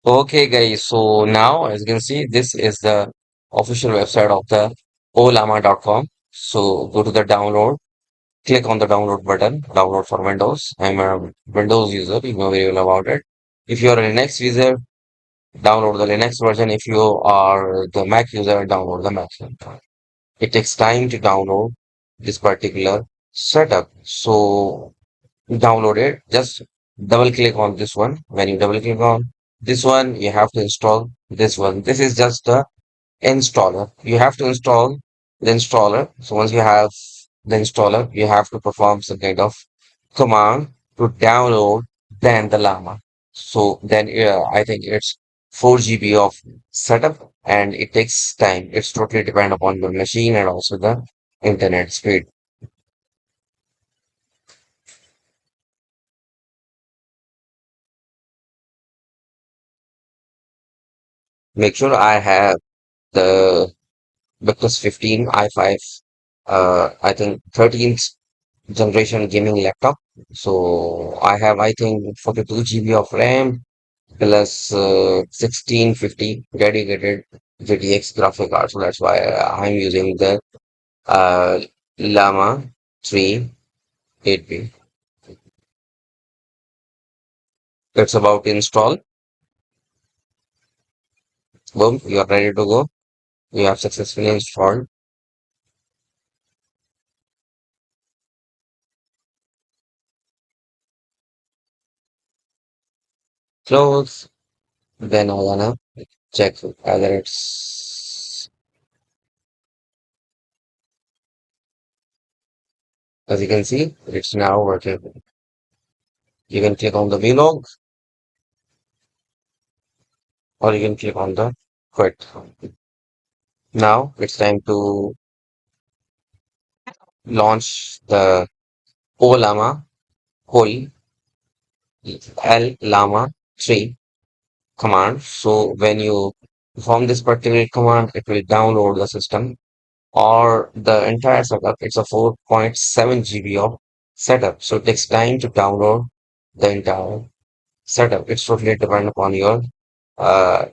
Okay, guys. So now, as you can see, this is the official website of the Ollama.com. So go to the download, click on the download button, download for Windows. I'm a Windows user, you know very well about it. If you're a Linux user, download the Linux version. If you are the Mac user, download the Mac. It takes time to download this particular setup. So download it. Just double click on this one. When you double click on this one, you have to install this one. This is just the installer. You have to install the installer. So once you have the installer, you have to perform some kind of command to download then the llama. So then I think it's 4 GB of setup and it takes time. It's totally depend upon your machine and also the internet speed. Make sure I have the Because 15 i5, I think 13th generation gaming laptop. So I have, I think, 42 GB of RAM plus 1650 dedicated GTX graphic card. So that's why I'm using the uh, Llama 3 8B. It's about to install. Boom, you are ready to go. You have successfully installed. Close. Then I'm gonna check whether it's, as you can see, it's now working. You can click on the vlog or you can click on the quit. Now it's time to launch the Ollama whole LLaMA 3 command. So when you perform this particular command, it will download the system or the entire setup. It's a 4.7 GB of setup. So it takes time to download the entire setup. It's totally dependent upon your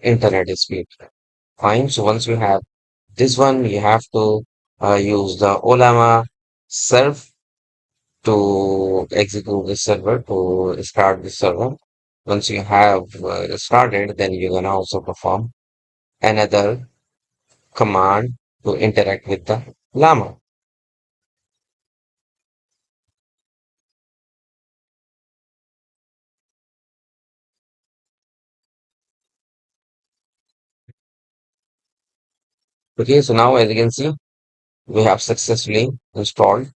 internet speed. Fine. So once you have this one, you have to use the Ollama serve to execute the server to start the server. Once you have started, then you can also perform another command to interact with the llama. Okay, so now as you can see, we have successfully installed.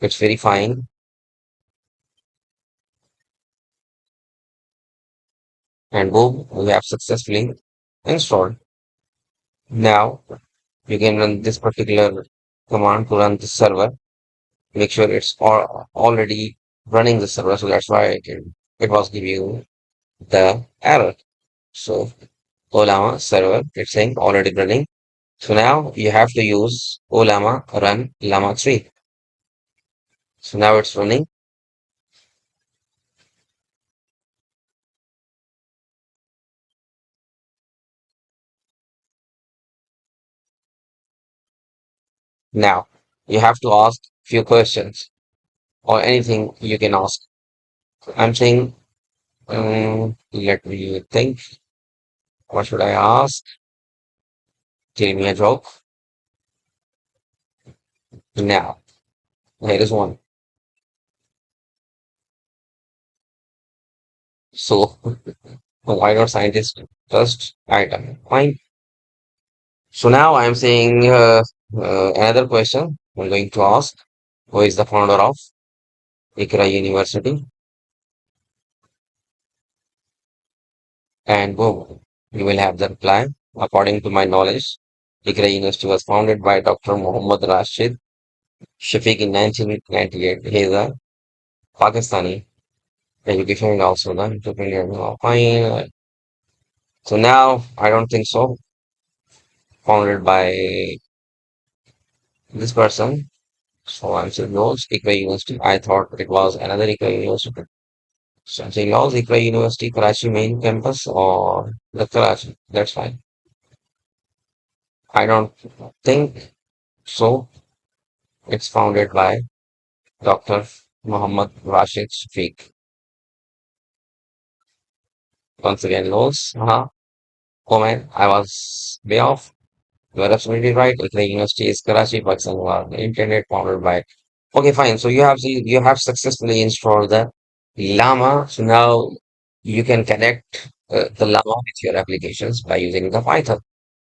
It's verifying and boom, we have successfully installed. Now you can run this particular command to run the server. Make sure it's already running the server. So that's why it was giving you the error. So Ollama server, it's saying already running. So now you have to use Ollama run llama 3. So now it's running. Now you have to ask few questions or anything you can ask. I'm saying, let me think. What should I ask? Give me a joke. Now, here is one. So why not scientists trust item? Fine. So now I'm saying another question I'm going to ask. Who is the founder of Ikra University? And boom, you will have the reply. According to my knowledge, Ikra University was founded by Dr. Muhammad Rashid Shafiq in 1998. He is a Pakistani education and also the entrepreneur. Fine. So now I don't think so. Founded by this person. So I'm saying no, Ikra University. I thought it was another Ikra University. Something else, Ikra University, Karachi main campus or the Karachi. That's fine. I don't think so. It's founded by Dr. Muhammad Rashid Shafiq. Once again, Lowe's. Oh man, I was way off. You are absolutely right. Ikra University is Karachi, Pakistan. Was the internet founded by. Okay, fine. So you have successfully installed the Llama. So now you can connect the Llama with your applications by using the Python.